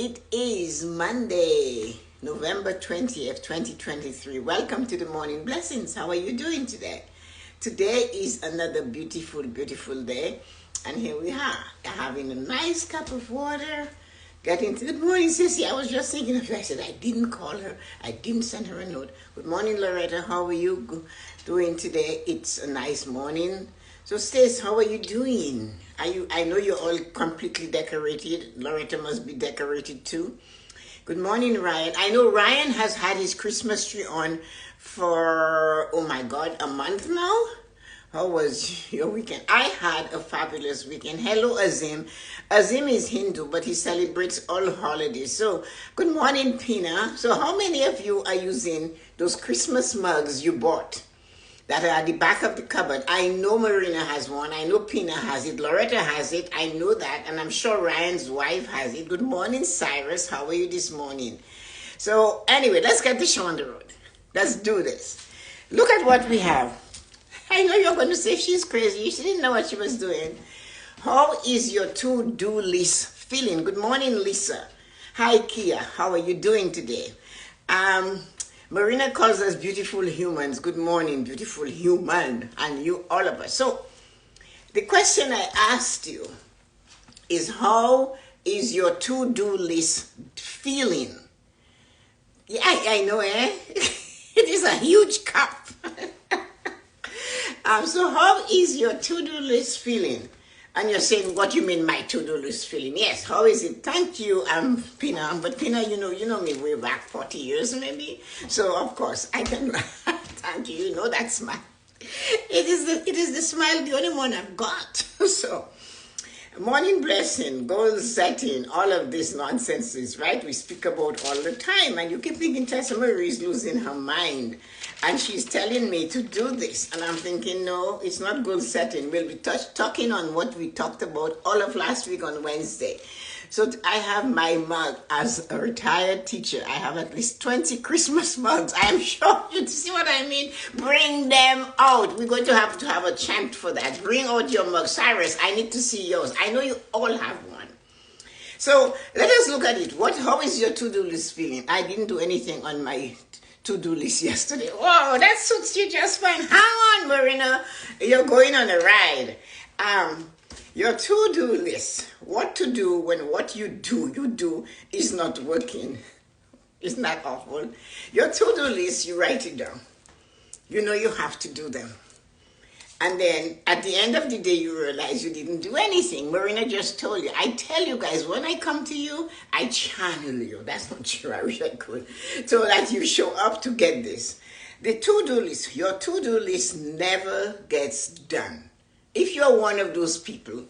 It is Monday, November 20th, 2023. Welcome to the Morning Blessings. How are you doing today? Today is another beautiful, beautiful day. And here we are, having a nice cup of water. Getting to the morning, Sissy. I was just thinking of you. I said, I didn't call her. I didn't send her a note. Good morning, Loretta. How are you doing today? It's a nice morning. So, Stace, how are you doing? I know you're all completely decorated. Loretta must be decorated too. Good morning, Ryan. I know Ryan has had his Christmas tree on for, oh my God, a month now. How was your weekend? I had a fabulous weekend. Hello, Azim. Azim is Hindu, but he celebrates all holidays. So, good morning, Pina. So, how many of you are using those Christmas mugs you bought that are at the back of the cupboard? I know Marina has one. I know Pina has it. Loretta has it. I know that. And I'm sure Ryan's wife has it. Good morning, Cyrus. How are you this morning? So, anyway, let's get the show on the road. Let's do this. Look at what we have. I know you're going to say she's crazy. She didn't know what she was doing. How is your to-do list feeling? Good morning, Lisa. Hi, Kia. How are you doing today? Marina calls us beautiful humans. Good morning, beautiful human. And you, all of us. So, the question I asked you is, how is your to-do list feeling? Yeah, I know, eh? It is a huge cup. So how is your to-do list feeling? And you're saying, what do you mean my to-do list feeling? Yes, how is it? Thank you, Pina. But Pina, you know me way back 40 years maybe. So of course I can thank you. You know that smile. It is the smile, the only one I've got. So morning blessing, goal setting, all of this nonsense is right. We speak about all the time, and you keep thinking Tessa-Marie is losing her mind. And she's telling me to do this. And I'm thinking, no, it's not goal setting. We'll be talking on what we talked about all of last week on Wednesday. So I have my mug as a retired teacher. I have at least 20 Christmas mugs. I'm sure you see what I mean. Bring them out. We're going to have a chant for that. Bring out your mug. Cyrus, I need to see yours. I know you all have one. So let us look at it. How is your to-do list feeling? I didn't do anything on my to-do list yesterday. Whoa, that suits you just fine. Hang on, Marina. You're going on a ride. Your to-do list. What to do when what you do is not working. Isn't that awful? Your to-do list, you write it down. You know you have to do them. And then at the end of the day, you realize you didn't do anything. Marina just told you. I tell you guys, when I come to you, I channel you. That's not true. I wish I could. So that you show up to get this. The to-do list, your to-do list never gets done. If you're one of those people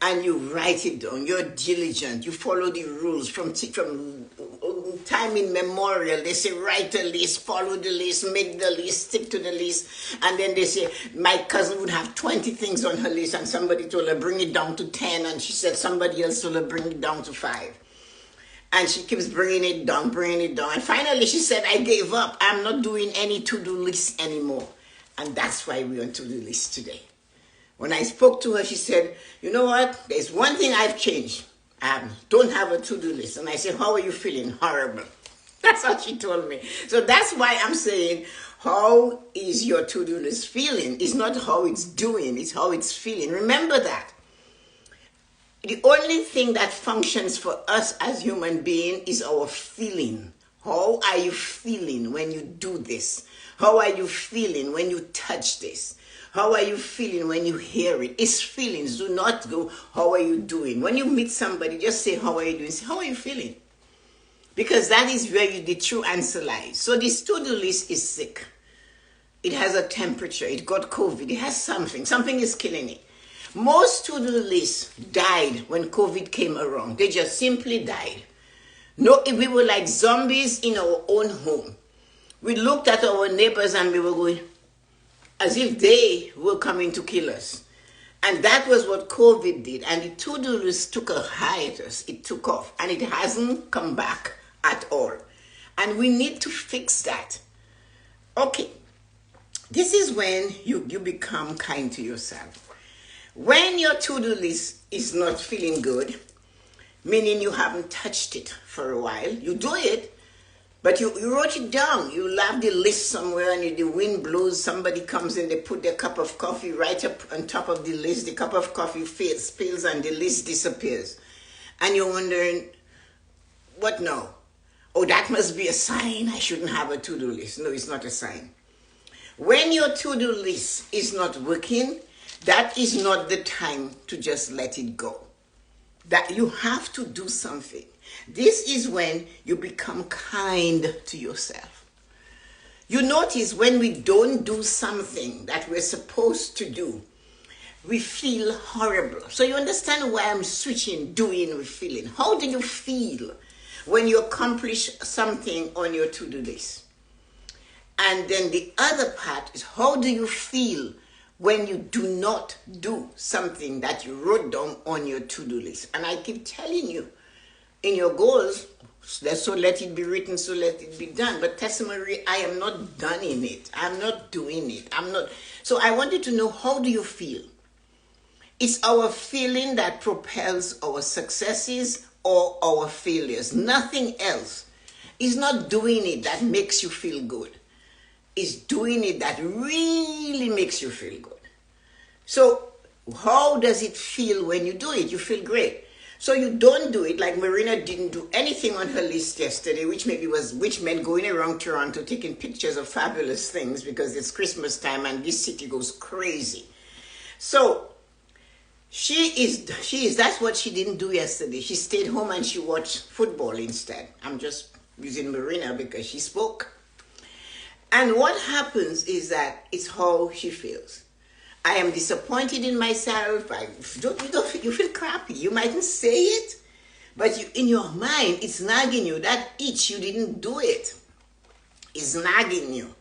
and you write it down, you're diligent, you follow the rules from time immemorial. They say write a list, follow the list, make the list, stick to the list. And then they say my cousin would have 20 things on her list and somebody told her bring it down to 10, and she said somebody else told her bring it down to 5. And she keeps bringing it down. And finally she said, I gave up. I'm not doing any to-do list anymore. And that's why we're on to-do list today. When I spoke to her, she said, you know what? There's one thing I've changed. I don't have a to-do list. And I said, how are you feeling? Horrible. That's what she told me. So that's why I'm saying, how is your to-do list feeling? It's not how it's doing, it's how it's feeling. Remember that. The only thing that functions for us as human beings is our feeling. How are you feeling when you do this? How are you feeling when you touch this? How are you feeling when you hear it? It's feelings. Do not go, how are you doing? When you meet somebody, just say, how are you doing? Say, how are you feeling? Because that is where the true answer lies. So this to-do list is sick. It has a temperature. It got COVID. It has something. Something is killing it. Most to-do lists died when COVID came around. They just simply died. No, we were like zombies in our own home. We looked at our neighbors and we were going, as if they were coming to kill us. And that was what COVID did. And the to-do list took a hiatus. It took off. And it hasn't come back at all. And we need to fix that. Okay. This is when you become kind to yourself. When your to-do list is not feeling good, meaning you haven't touched it for a while. You do it, but you wrote it down. You left the list somewhere, and the wind blows, somebody comes in, they put their cup of coffee right up on top of the list. The cup of coffee spills and the list disappears. And you're wondering, what now? Oh, that must be a sign I shouldn't have a to-do list. No, it's not a sign. When your to-do list is not working, that is not the time to just let it go. That you have to do something. This is when you become kind to yourself. You notice when we don't do something that we're supposed to do, we feel horrible. So you understand why I'm switching doing with feeling. How do you feel when you accomplish something on your to-do list? And then the other part is, how do you feel when you do not do something that you wrote down on your to-do list? And I keep telling you, in your goals, so let it be written, so let it be done. But Tessa-Marie, I am not done in it. I'm not doing it. So I wanted to know, how do you feel? It's our feeling that propels our successes or our failures. Nothing else. It's not doing it that makes you feel good. It's doing it that really makes you feel good. So how does it feel when you do it? You feel great. So you don't do it, like Marina didn't do anything on her list yesterday, which meant going around Toronto taking pictures of fabulous things because it's Christmas time and this city goes crazy. So that's what she didn't do yesterday. She stayed home and she watched football instead. I'm just using Marina because she spoke. And what happens is that it's how she feels. I am disappointed in myself. You feel crappy. You mightn't say it, but in your mind, it's nagging you. That itch, you didn't do it, is nagging you.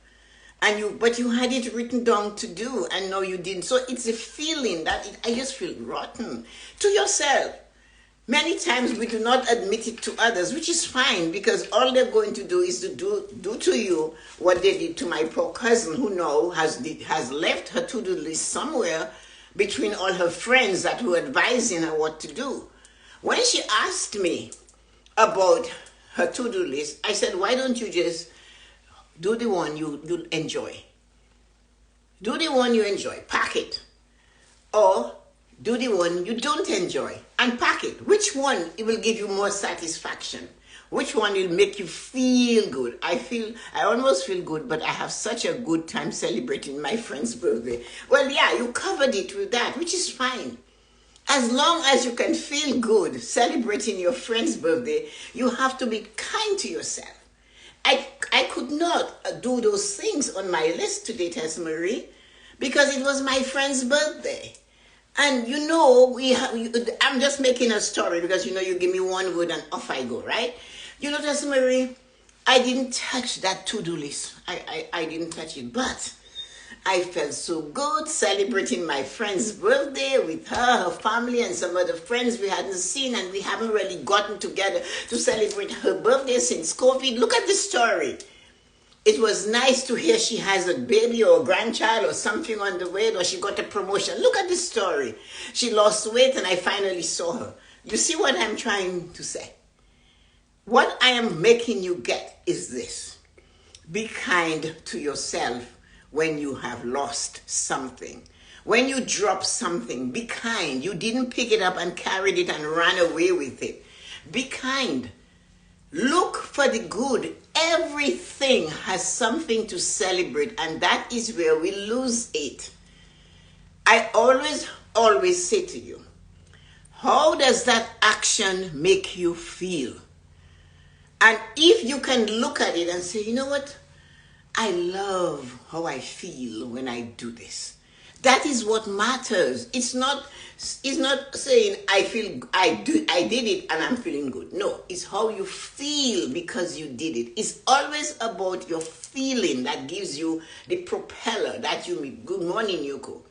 But you had it written down to do, and no, you didn't. So it's a feeling that I just feel rotten to yourself. Many times we do not admit it to others, which is fine, because all they're going to do is to do to you what they did to my poor cousin, who now has left her to-do list somewhere between all her friends that were advising her what to do. When she asked me about her to-do list, I said, why don't you just do the one you enjoy? Do the one you enjoy, pack it. Or do the one you don't enjoy and pack it. Which one it will give you more satisfaction? Which one will make you feel good? I almost feel good, but I have such a good time celebrating my friend's birthday. Well, yeah, you covered it with that, which is fine. As long as you can feel good celebrating your friend's birthday, you have to be kind to yourself. I could not do those things on my list today, Tessa-Marie, because it was my friend's birthday. And I'm just making a story because you give me one word and off I go, right? Tessa-Marie, I didn't touch that to-do list. I didn't touch it, but I felt so good celebrating my friend's birthday with her family, and some other friends we hadn't seen, and we haven't really gotten together to celebrate her birthday since COVID. Look at this story. It was nice to hear she has a baby or a grandchild or something on the way, or she got a promotion. Look at this story. She lost weight and I finally saw her. You see what I'm trying to say? What I am making you get is this. Be kind to yourself when you have lost something. When you drop something, be kind. You didn't pick it up and carried it and ran away with it. Be kind. Look for the good. Everything has something to celebrate, and that is where we lose it. I always say to you, how does that action make you feel? And if you can look at it and say, you know what? I love how I feel when I do this. That is what matters. It's not saying I did it and I'm feeling good. No, it's how you feel because you did it. It's always about your feeling that gives you the propeller that you meet. Good morning, Yoko.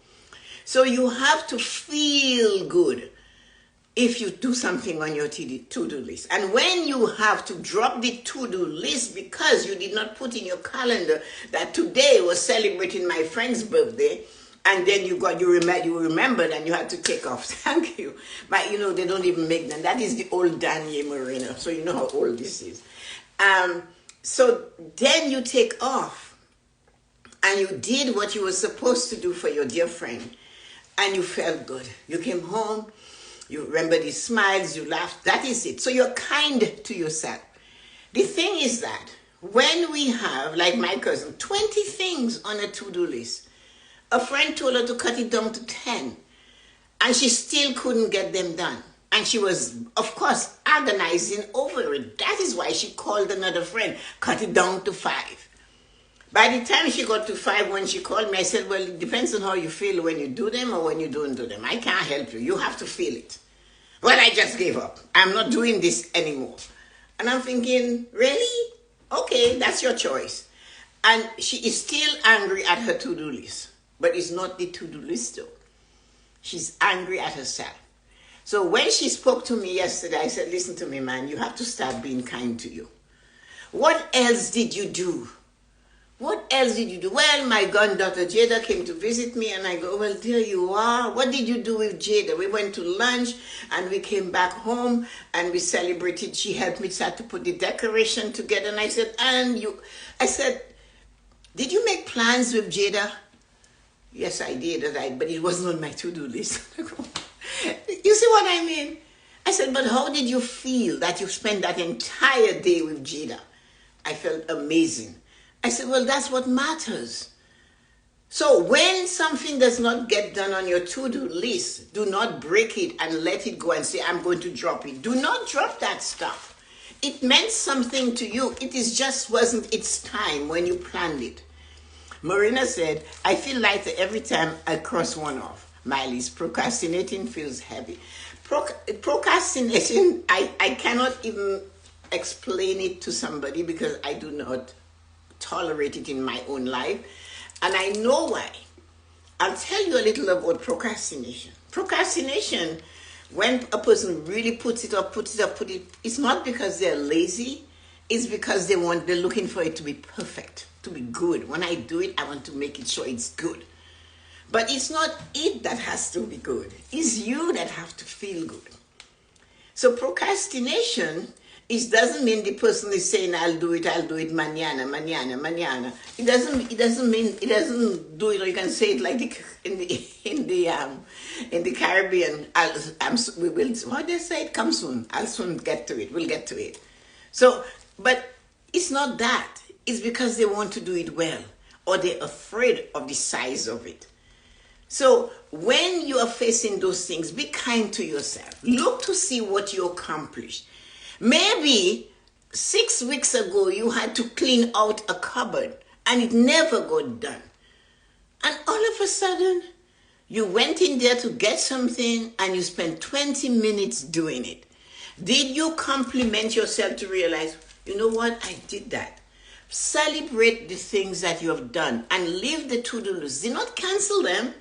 So you have to feel good if you do something on your to-do list. And when you have to drop the to-do list because you did not put in your calendar that today was celebrating my friend's birthday, And then you remembered and you had to take off. Thank you. But they don't even make them. That is the old Daniel Marina. So you know how old this is. So then you take off and you did what you were supposed to do for your dear friend and you felt good. You came home, you remember the smiles, you laughed. That is it. So you're kind to yourself. The thing is that when we have, like my cousin, 20 things on a to-do list, a friend told her to cut it down to 10 and she still couldn't get them done. And she was, of course, agonizing over it. That is why she called another friend, cut it down to 5. By the time she got to 5, when she called me, I said, well, it depends on how you feel when you do them or when you don't do them. I can't help you. You have to feel it. Well, I just gave up. I'm not doing this anymore. And I'm thinking, really? Okay, that's your choice. And she is still angry at her to-do list. But it's not the to-do list, though. She's angry at herself. So when she spoke to me yesterday, I said, listen to me, man, you have to start being kind to you. What else did you do? What else did you do? Well, my granddaughter Jada came to visit me and I go, well, there you are. What did you do with Jada? We went to lunch and we came back home and we celebrated. She helped me start to put the decoration together. And I said, did you make plans with Jada? Yes, I did, but it wasn't on my to-do list. You see what I mean? I said, but how did you feel that you spent that entire day with Jada? I felt amazing. I said, well, that's what matters. So when something does not get done on your to-do list, do not break it and let it go and say, I'm going to drop it. Do not drop that stuff. It meant something to you. It just wasn't its time when you planned it. Marina said, I feel lighter every time I cross one off. Miley's procrastinating feels heavy. Procrastination, I cannot even explain it to somebody because I do not tolerate it in my own life. And I know why. I'll tell you a little about procrastination. Procrastination, when a person really puts it up, it's not because they're lazy. It's because they're looking for it to be perfect, to be good. When I do it, I want to make it sure it's good. But it's not it that has to be good. It's you that have to feel good. So procrastination doesn't mean the person is saying, I'll do it mañana. It doesn't do it, or you can say it like in the Caribbean, what they say, it comes soon. I'll soon get to it. We'll get to it. So, but it's not that. It's because they want to do it well, or they're afraid of the size of it. So when you are facing those things, be kind to yourself. Look to see what you accomplished. Maybe 6 weeks ago you had to clean out a cupboard and it never got done. And all of a sudden, you went in there to get something and you spent 20 minutes doing it. Did you compliment yourself to realize, you know what, I did that? Celebrate the things that you have done and leave the to-do list. Do not cancel them.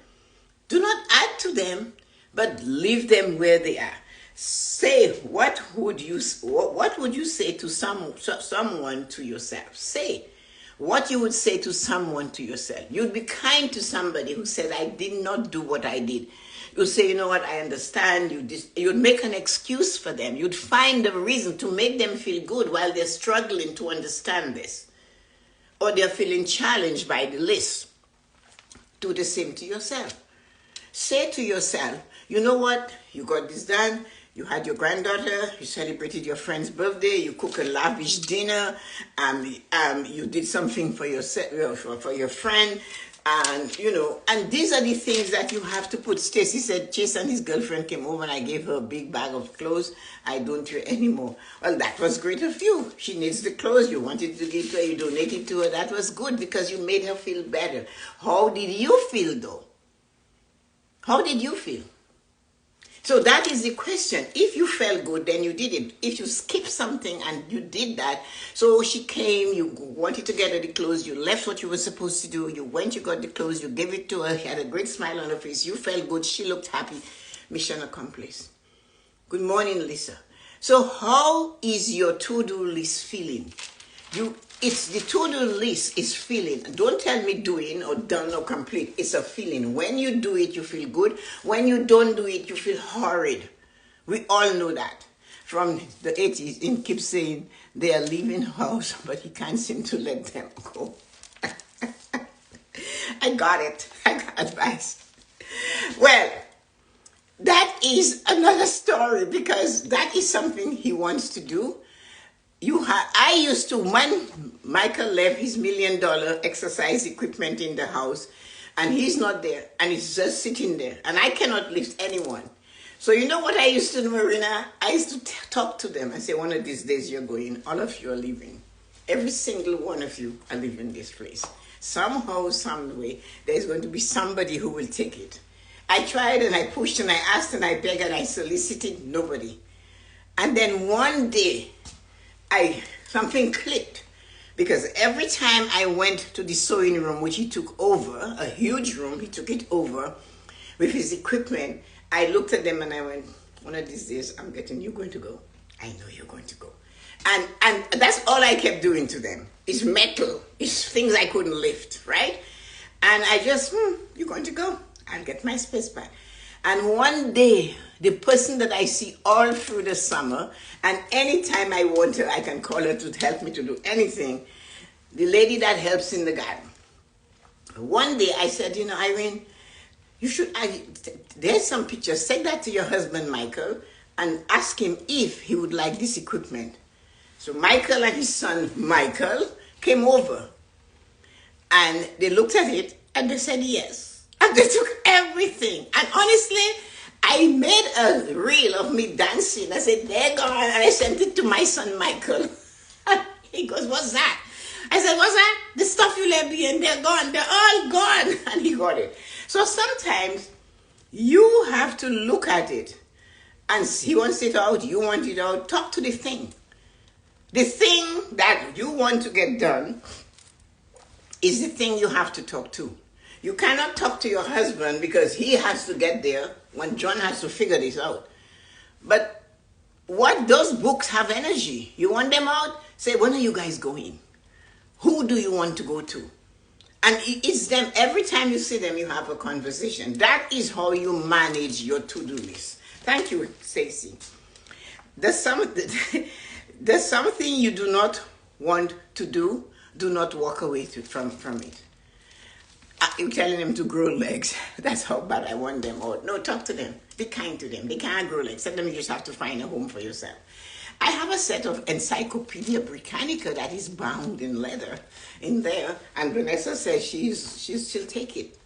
Do not add to them, but leave them where they are. Say, what would you say to someone to yourself? Say what you would say to someone to yourself. You'd be kind to somebody who said, I did not do what I did. You'd say, you know what, I understand. You'd make an excuse for them. You'd find a reason to make them feel good while they're struggling to understand this. Or they're feeling challenged by the list. Do the same to yourself. Say to yourself, you know what, you got this done, you had your granddaughter, you celebrated your friend's birthday, you cook a lavish dinner, you did something for yourself, for your friend, and and these are the things that you have to put. Stacy said Chase and his girlfriend came over and I gave her a big bag of clothes. I don't wear anymore. Well, that was great of you. She needs the clothes. You wanted to give to her, you donated to her. That was good because you made her feel better. How did you feel though? How did you feel? So that is the question. If you felt good, then you did it. If you skipped something and you did that, so she came, you wanted to get her the clothes, you left what you were supposed to do, you went, you got the clothes, you gave it to her, she had a great smile on her face, you felt good, she looked happy, mission accomplished. Good morning, Lisa. So how is your to-do list feeling? It's the to-do list is feeling. Don't tell me doing or done or complete. It's a feeling. When you do it, you feel good. When you don't do it, you feel horrid. We all know that. From the 80s, he keeps saying they are leaving house, but he can't seem to let them go. I got it. I got advice. Well, that is another story because that is something he wants to do. I used to, when Michael left his $1 million exercise equipment in the house, and he's not there, and it's just sitting there, and I cannot lift anyone. So you know what I used to do, Marina? I used to talk to them and say, one of these days you're going, all of you are leaving. Every single one of you are leaving this place. Somehow, some way, there's going to be somebody who will take it. I tried and I pushed and I asked and I begged and I solicited, nobody. And then one day, something clicked. Because every time I went to the sewing room, which he took over, a huge room, he took it over with his equipment, I looked at them and I went, one of these days, you're going to go. I know you're going to go. And that's all I kept doing to them. It's metal. It's things I couldn't lift, right? And I just, you're going to go. I'll get my space back. And one day, the person that I see all through the summer, and anytime I want her, I can call her to help me to do anything, the lady that helps in the garden. One day I said, Irene, there's some pictures. Take that to your husband, Michael, and ask him if he would like this equipment. So Michael and his son, Michael, came over. And they looked at it, and they said yes. And they took everything. And honestly, I made a reel of me dancing. I said, they're gone. And I sent it to my son, Michael. He goes, what's that? I said, what's that? The stuff you left behind, they're gone. They're all gone. And he got it. So sometimes you have to look at it. And he wants it out, you want it out. Talk to the thing. The thing that you want to get done is the thing you have to talk to. You cannot talk to your husband because he has to get there when John has to figure this out. But those books have energy. You want them out? Say, when are you guys going? Who do you want to go to? And it's them. Every time you see them, you have a conversation. That is how you manage your to-do list. Thank you, Stacey. There's something you do not want to do. Do not walk away from it. You're telling them to grow legs. That's how bad I want them. Or no, talk to them. Be kind to them. They can't grow legs. Tell them you just have to find a home for yourself. I have a set of Encyclopedia Britannica that is bound in leather in there, and Vanessa says she'll take it.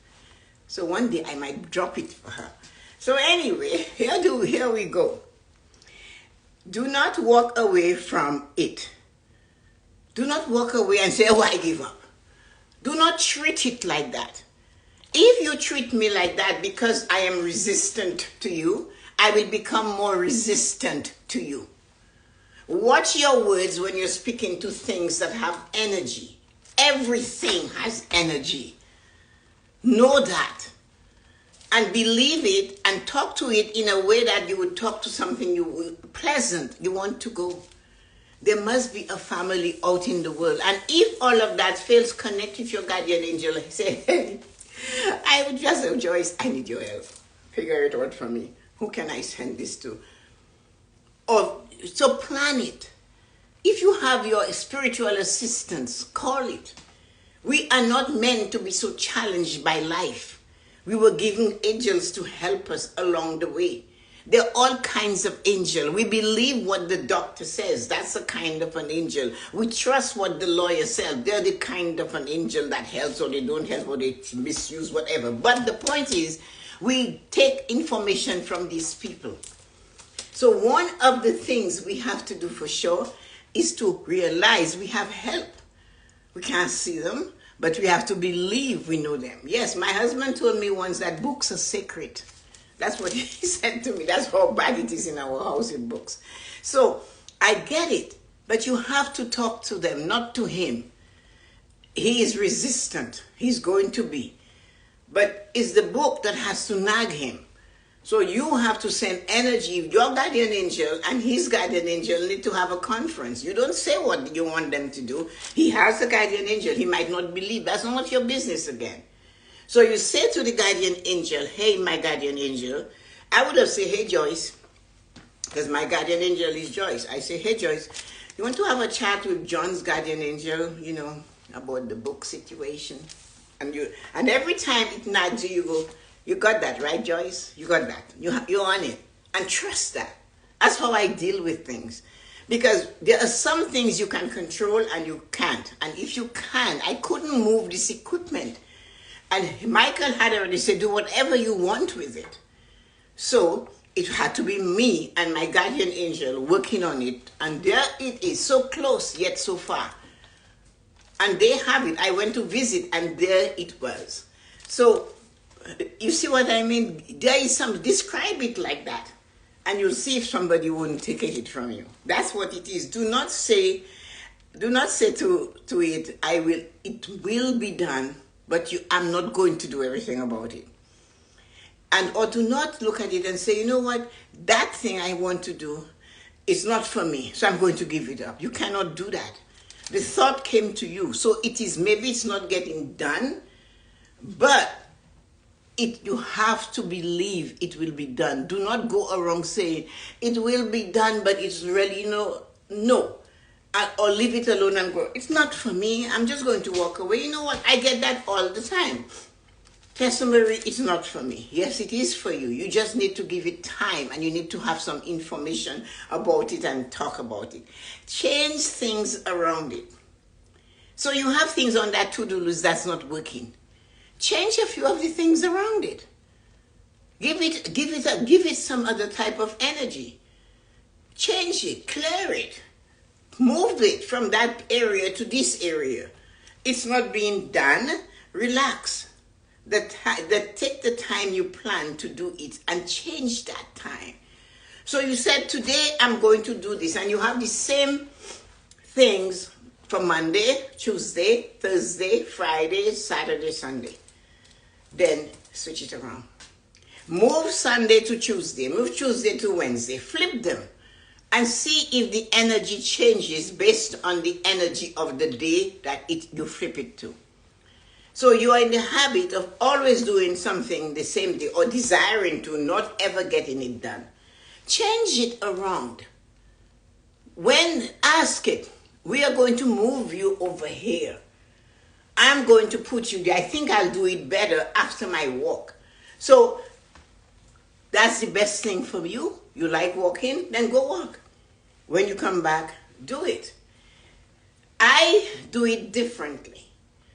So one day I might drop it for her. So anyway, here we go. Do not walk away from it. Do not walk away and say, oh, I give up. Do not treat it like that. If you treat me like that because I am resistant to you, I will become more resistant to you. Watch your words when you're speaking to things that have energy. Everything has energy. Know that. And believe it and talk to it in a way that you would talk to something pleasant. You want to go. There must be a family out in the world. And if all of that fails, connect with your guardian angel. Say, hey, I would just say, Joyce, I need your help. Figure it out for me. Who can I send this to? So plan it. If you have your spiritual assistants, call it. We are not meant to be so challenged by life. We were given angels to help us along the way. There are all kinds of angels. We believe what the doctor says. That's a kind of an angel. We trust what the lawyer says. They're the kind of an angel that helps, or they don't help, or they misuse, whatever. But the point is, we take information from these people. So one of the things we have to do for sure is to realize we have help. We can't see them, but we have to believe we know them. Yes, my husband told me once that books are sacred. That's what he said to me. That's how bad it is in our house in books. So I get it, but you have to talk to them, not to him. He is resistant. He's going to be. But it's the book that has to nag him. So you have to send energy. Your guardian angel and his guardian angel need to have a conference. You don't say what you want them to do. He has a guardian angel. He might not believe. That's not your business again. So you say to the guardian angel, hey, my guardian angel. I would have said, hey, Joyce, because my guardian angel is Joyce. I say, hey, Joyce, you want to have a chat with John's guardian angel, about the book situation? And every time it nags you, you go, you got that, right, Joyce? You got that. You're on it. And trust that. That's how I deal with things. Because there are some things you can control and you can't. And if you can, I couldn't move this equipment. And Michael had already said, do whatever you want with it. So it had to be me and my guardian angel working on it. And there it is, so close yet so far. And they have it. I went to visit and there it was. So you see what I mean? There is some, describe it like that. And you'll see if somebody won't take it from you. That's what it is. Do not say to it, it will be done, but I'm not going to do everything about it. Or do not look at it and say, you know what, that thing I want to do is not for me, so I'm going to give it up. You cannot do that. The thought came to you, so maybe it's not getting done, but you have to believe it will be done. Do not go around saying, it will be done, but it's really, no. Or leave it alone and go, it's not for me, I'm just going to walk away. You know what, I get that all the time. Tessa-Marie, it's not for me. Yes, it is for you. You just need to give it time and you need to have some information about it and talk about it. Change things around it. So you have things on that to-do list that's not working. Change a few of the things around it. Give it some other type of energy. Change it, clear it. Move it from that area to this area. It's not being done. Relax. Take the time you plan to do it and change that time. So you said, today I'm going to do this, and you have the same things for Monday, Tuesday, Thursday, Friday, Saturday, Sunday. Then switch it around. Move Sunday to Tuesday, move Tuesday to Wednesday, flip them and see if the energy changes based on the energy of the day that you flip it to. So you are in the habit of always doing something the same day or desiring to, not ever getting it done. Change it around. Ask it, we are going to move you over here. I'm going to put you there. I think I'll do it better after my walk. So that's the best thing for you. You like walking? Then go walk. When you come back, do it. I do it differently.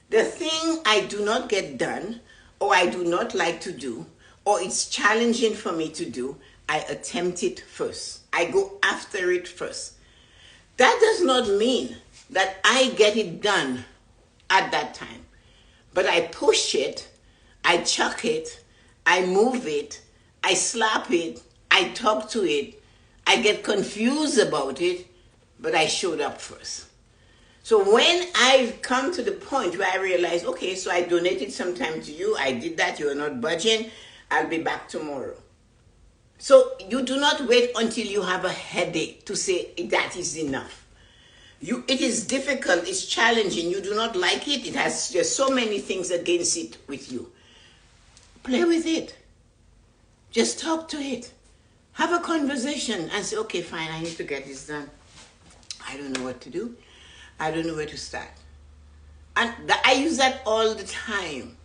The thing I do not get done, or I do not like to do, or it's challenging for me to do, I attempt it first. I go after it first. That does not mean that I get it done at that time. But I push it, I chuck it, I move it, I slap it, I talk to it, I get confused about it, but I showed up first. So when I've come to the point where I realize, okay, so I donated some time to you, I did that, you are not budging, I'll be back tomorrow. So you do not wait until you have a headache to say that is enough. It is difficult, it's challenging, you do not like it, there's so many things against it with you. Play with it. Just talk to it. Have a conversation and say, okay, fine, I need to get this done. I don't know what to do. I don't know where to start. And I use that all the time.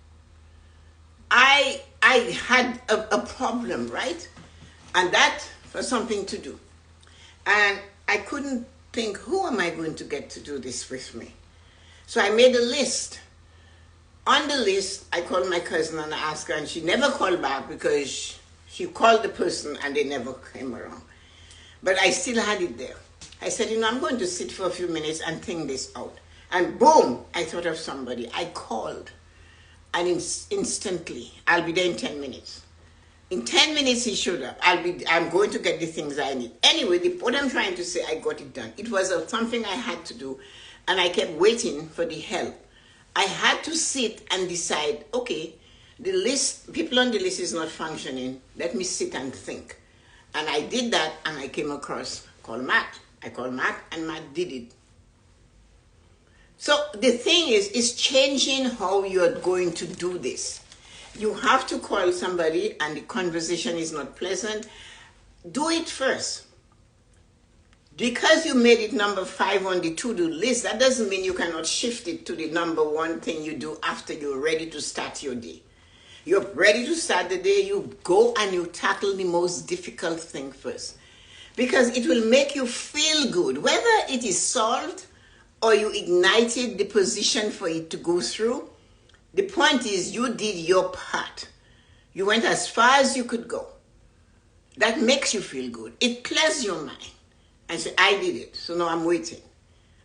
I had a problem, right? And that was something to do. And I couldn't think, who am I going to get to do this with me? So I made a list. On the list, I called my cousin and I asked her, and she never called back because she called the person and they never came around. But I still had it there. I said, I'm going to sit for a few minutes and think this out. And boom, I thought of somebody. I called. And instantly, I'll be there in 10 minutes. In 10 minutes, he showed up. I'm going to get the things I need. Anyway, what I'm trying to say, I got it done. It was something I had to do, and I kept waiting for the help. I had to sit and decide, okay, the list, people on the list is not functioning. Let me sit and think. And I did that, and I came across, call Matt. I called Matt, and Matt did it. So the thing is changing how you're going to do this. You have to call somebody, and the conversation is not pleasant. Do it first. Because you made it number 5 on the to-do list, that doesn't mean you cannot shift it to the number 1 thing you do after you're ready to start your day. You're ready to start the day, you go and you tackle the most difficult thing first. Because it will make you feel good. Whether it is solved or you ignited the position for it to go through, the point is you did your part. You went as far as you could go. That makes you feel good. It clears your mind. And say, I did it, so now I'm waiting.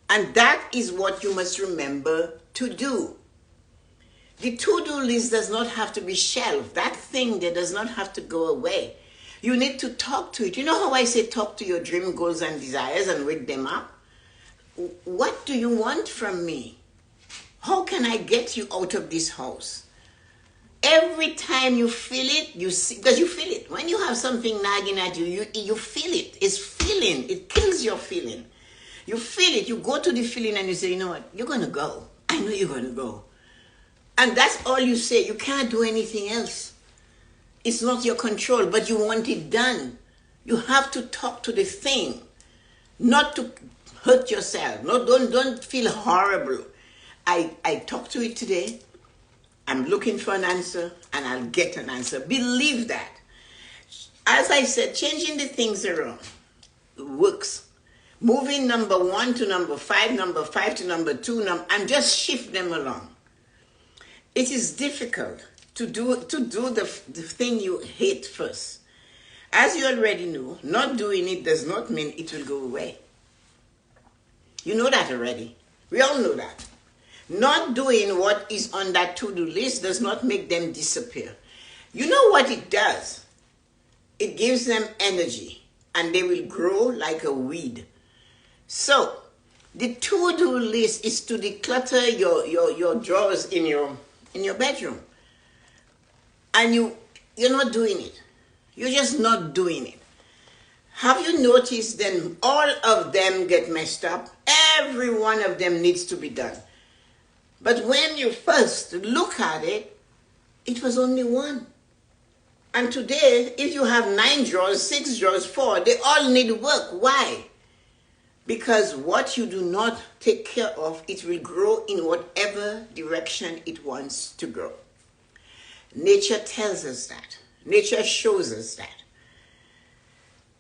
And that is what you must remember to do. The to-do list does not have to be shelved. That thing there does not have to go away. You need to talk to it. You know how I say talk to your dream, goals, and desires and wake them up? What do you want from me? How can I get you out of this house? Every time you feel it, you see, because you feel it. When you have something nagging at you, you feel it. It's feeling. It kills your feeling. You feel it. You go to the feeling and you say, you know what? You're going to go. I know you're going to go. And that's all you say. You can't do anything else. It's not your control, but you want it done. You have to talk to the thing, not to hurt yourself. No, don't feel horrible. I talked to it today. I'm looking for an answer, and I'll get an answer. Believe that. As I said, changing the things around works. Moving number 1 to number 5, number 5 to number 2, and just shift them along. It is difficult to do the thing you hate first. As you already know, not doing it does not mean it will go away. You know that already. We all know that. Not doing what is on that to-do list does not make them disappear. You know what it does? It gives them energy, and they will grow like a weed. So, the to-do list is to declutter your drawers in your bedroom. And you're not doing it. You're just not doing it. Have you noticed then all of them get messed up? Every one of them needs to be done. But when you first look at it, it was only 1. And today, if you have 9 drawers, 6 drawers, 4, they all need work. Why? Because what you do not take care of, it will grow in whatever direction it wants to grow. Nature tells us that. Nature shows us that.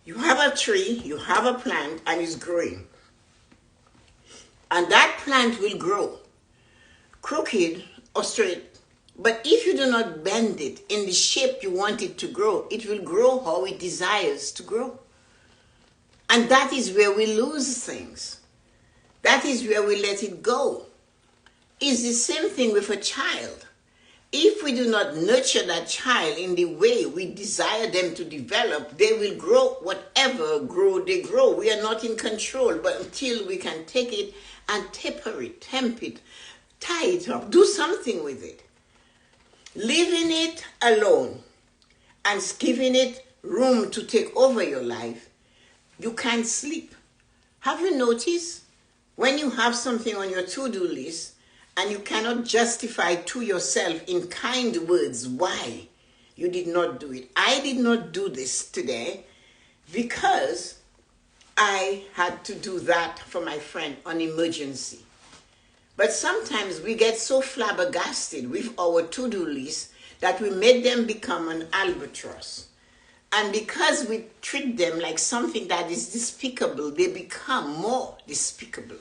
You have a tree, you have a plant, and it's growing. And that plant will grow, crooked or straight. But if you do not bend it in the shape you want it to grow, it will grow how it desires to grow. And that is where we lose things. That is where we let it go. It's the same thing with a child. If we do not nurture that child in the way we desire them to develop, they will grow whatever they grow. We are not in control, but until we can take it and taper it, temp it, tie it up, do something with it. Leaving it alone and giving it room to take over your life, you can't sleep. Have you noticed when you have something on your to-do list and you cannot justify to yourself in kind words why you did not do it? I did not do this today because I had to do that for my friend on emergency. But sometimes we get so flabbergasted with our to-do list that we make them become an albatross. And because we treat them like something that is despicable, they become more despicable.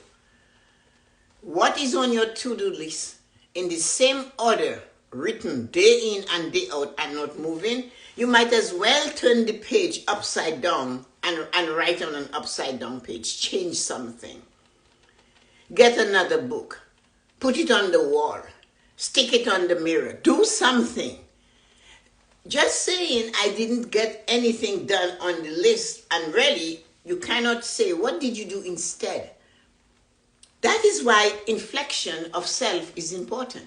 What is on your to-do list in the same order, written day in and day out and not moving, you might as well turn the page upside down and write on an upside down page. Change something. Get another book. Put it on the wall. Stick it on the mirror. Do something. Just saying I didn't get anything done on the list, and really you cannot say what did you do instead. That is why inflection of self is important.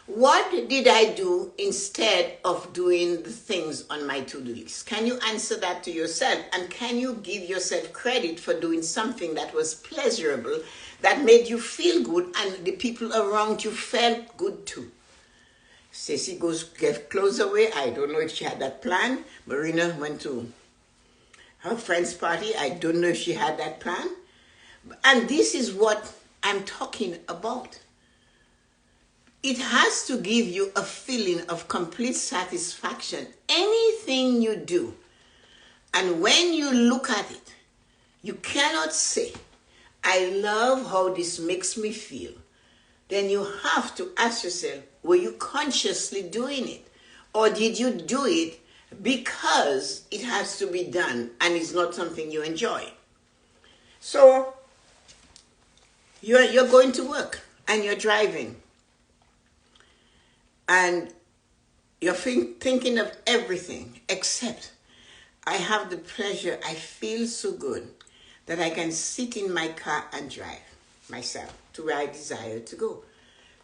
What did I do instead of doing the things on my to-do list? Can you answer that to yourself? And can you give yourself credit for doing something that was pleasurable, that made you feel good, and the people around you felt good too? Stacey goes get clothes away. I don't know if she had that plan. Marina went to her friend's party. I don't know if she had that plan. And this is what I'm talking about. It has to give you a feeling of complete satisfaction. Anything you do, and when you look at it, you cannot say, I love how this makes me feel. Then you have to ask yourself, were you consciously doing it? Or did you do it because it has to be done and it's not something you enjoy? So, you're going to work and you're driving. And you're thinking of everything except, I have the pleasure, I feel so good that I can sit in my car and drive myself to where I desire to go.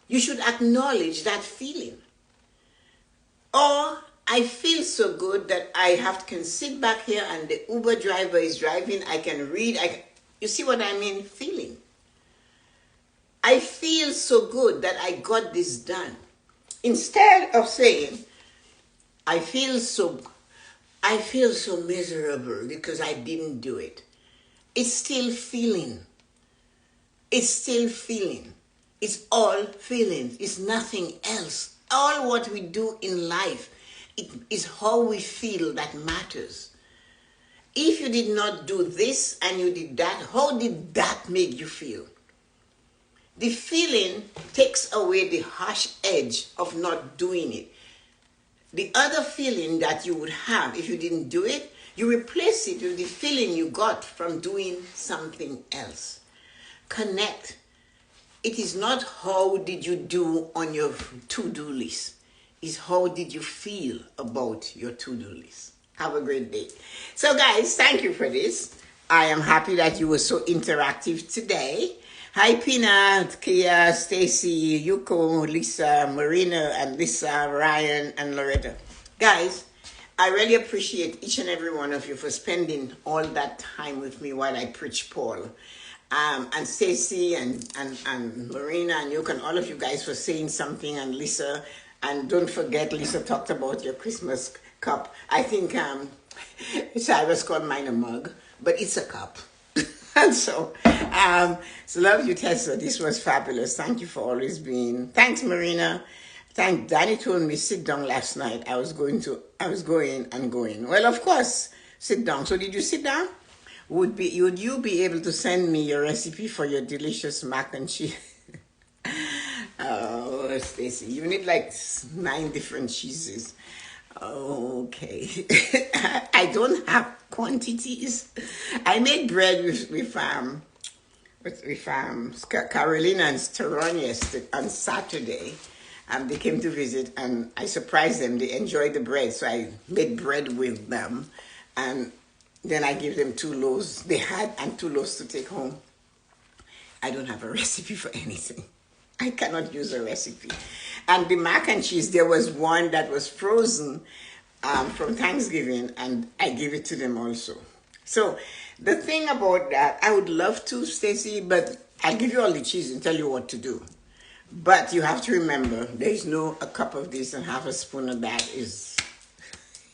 You should acknowledge that feeling. Or, I feel so good that I can sit back here and the Uber driver is driving, I can read, you see what I mean? Feeling. I feel so good that I got this done. Instead of saying, I feel so miserable because I didn't do it. It's still feeling. It's still feeling. It's all feelings. It's nothing else. All what we do in life, it is how we feel that matters. If you did not do this and you did that, how did that make you feel? The feeling takes away the harsh edge of not doing it. The other feeling that you would have if you didn't do it, you replace it with the feeling you got from doing something else. Connect. It is not how did you do on your to-do list. It's how did you feel about your to-do list. Have a great day. So guys, thank you for this. I am happy that you were so interactive today. Hi, Peanut, Kia, Stacy, Yuko, Lisa, Marina, and Lisa, Ryan, and Loretta. Guys, I really appreciate each and every one of you for spending all that time with me while I preach Paul. And Stacy and Marina and Yuko and all of you guys for saying something, and Lisa. And don't forget, Lisa talked about your Christmas cup. I think Cyrus called mine a mug, but it's a cup. And so love you, Tessa. This was fabulous. Thank you for always being. Thanks, Marina. Danny told me sit down last night. I was going. Well, of course, sit down. So did you sit down? Would you be able to send me your recipe for your delicious mac and cheese? Oh, Stacy, you need like 9 different cheeses. Okay. I don't have quantities. I made bread with Carolina and Steron on Saturday. They came to visit and I surprised them. They enjoyed the bread, so I made bread with them. And then I gave them 2 loaves they had and 2 loaves to take home. I don't have a recipe for anything. I cannot use a recipe. And the mac and cheese, there was one that was frozen from Thanksgiving, and I gave it to them also. So the thing about that, I would love to, Stacy, but I'll give you all the cheese and tell you what to do. But you have to remember, there's no a cup of this and half a spoon of that is...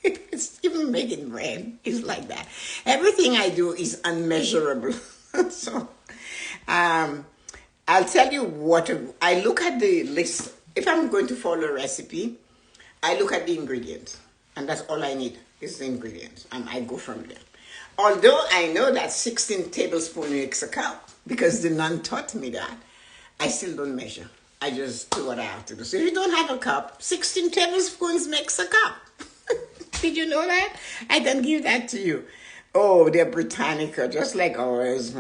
It's even making bread. It's like that. Everything I do is unmeasurable. So, I'll tell you what, I look at the list. If I'm going to follow a recipe, I look at the ingredients. And that's all I need is the ingredients. And I go from there. Although I know that 16 tablespoons makes a cup, because the nun taught me that, I still don't measure. I just do what I have to do. So if you don't have a cup, 16 tablespoons makes a cup. Did you know that? I can give that to you. Oh, they're Britannica, just like ours.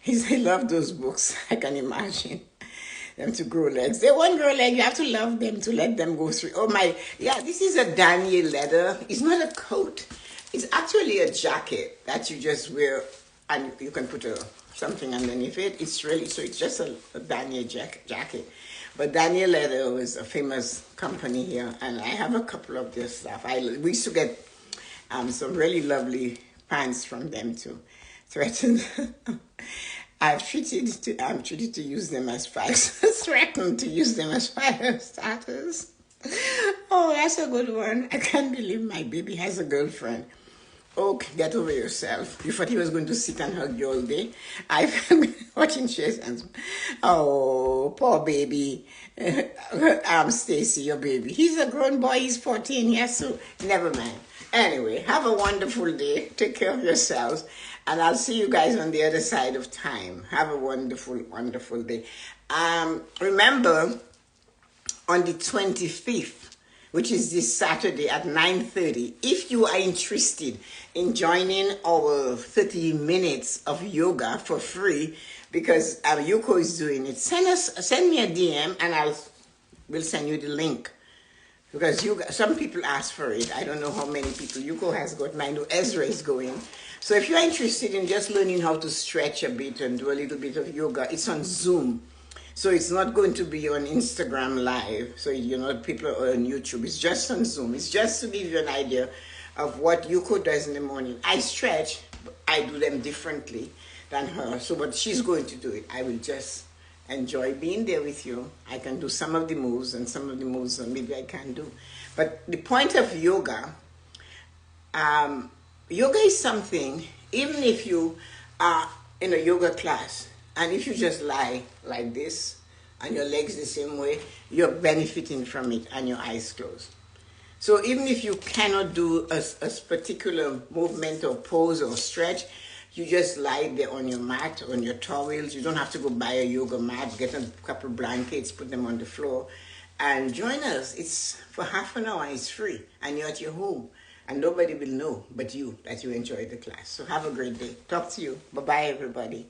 He loved those books. I can imagine them to grow legs. They won't grow legs. You have to love them to let them go through. Oh my, yeah, this is a Daniel leather. It's not a coat. It's actually a jacket that you just wear, and you can put a something underneath it. It's really, so it's just a Daniel jacket. But Daniel Leather was a famous company here, and I have a couple of their stuff. We used to get some really lovely pants from them too. Threatened. I'm treated to use them as fire. Threatened to use them as fire starters. Oh, that's a good one. I can't believe my baby has a girlfriend. Oh, get over yourself. You thought he was going to sit and hug you all day? I've been watching shares and oh, poor baby. Stacy, your baby. He's a grown boy. He's 14. Yes, so never mind. Anyway, have a wonderful day. Take care of yourselves. And I'll see you guys on the other side of time. Have a wonderful, wonderful day. Remember, on the 25th, which is this Saturday at 9:30, if you are interested in joining our 30 minutes of yoga for free, because Yuko is doing it, send me a DM and we'll send you the link. Because some people ask for it. I don't know how many people. Yuko has got mine. I know Ezra is going. So if you're interested in just learning how to stretch a bit and do a little bit of yoga, it's on Zoom. So it's not going to be on Instagram Live. So, people are on YouTube. It's just on Zoom. It's just to give you an idea of what Yuko does in the morning. I stretch, but I do them differently than her. So, but she's going to do it. I will just enjoy being there with you. I can do some of the moves and some of the moves maybe I can't do. But the point of yoga, yoga is something, even if you are in a yoga class, and if you just lie like this, and your legs the same way, you're benefiting from it, and your eyes closed. So even if you cannot do a particular movement or pose or stretch, you just lie there on your mat, on your towels. You don't have to go buy a yoga mat, get a couple blankets, put them on the floor, and join us. It's for half an hour, it's free, and you're at your home. And nobody will know but you that you enjoyed the class. So have a great day. Talk to you. Bye-bye, everybody.